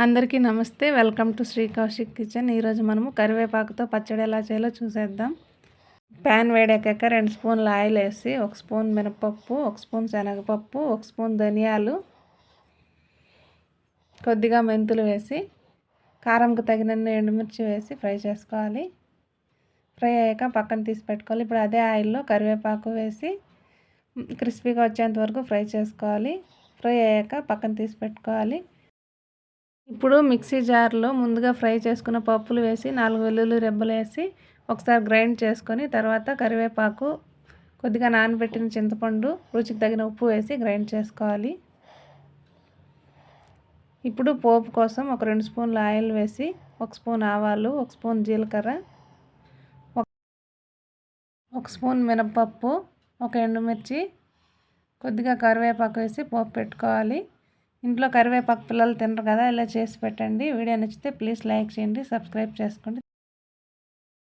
అందరికీ నమస్తే. Welcome to Shri Kaushik kitchen. ఈరోజు మనము కరివేపాకుతో పచ్చడి ఎలా చేయాలో చూసేద్దాం. ప్యాన్ వేడెక్కాక 2 స్పూన్ల ఆయిల్ వేసి 1 స్పూన్ మినపప్పు, 1 స్పూన్ శనగపప్పు, 1 స్పూన్ ధనియాలు, కొద్దిగా మెంతులు వేసి కారంకు తగినన్ని ఎండుమిర్చి వేసి ఫ్రై చేసుకోవాలి. ఫ్రై అయ్యాక పక్కన తీసి పెట్టుకోవాలి. ఇప్పుడు అదే ఆయిల్లో కరివేపాకు వేసి క్రిస్పీగా వచ్చేంత వరకు ఫ్రై చేసుకోవాలి. ఫ్రై అయ్యాక పక్కన తీసి పెట్టుకోవాలి. ఇప్పుడు మిక్సీ జార్లో ముందుగా ఫ్రై చేసుకున్న పప్పులు వేసి 4 వెల్లుల్లి రెబ్బలు వేసి ఒకసారి గ్రైండ్ చేసుకొని తర్వాత కరివేపాకు, కొద్దిగా నానబెట్టిన చింతపండు, రుచికి తగిన ఉప్పు వేసి గ్రైండ్ చేసుకోవాలి. ఇప్పుడు పోపు కోసం ఒక 2 స్పూన్ల ఆయిల్ వేసి 1 స్పూన్ ఆవాలు, 1 స్పూన్ జీలకర్ర, 1 స్పూన్ మినపప్పు, 1 ఎండుమిర్చి, కొద్దిగా కరివేపాకు వేసి పోపు పెట్టుకోవాలి. ఇంట్లో కరివేపాకు పిల్లలు తినరు కదా, ఇలా చేసి పెట్టండి. వీడియో నచ్చితే ప్లీజ్ లైక్ చేయండి, సబ్స్క్రైబ్ చేసుకోండి.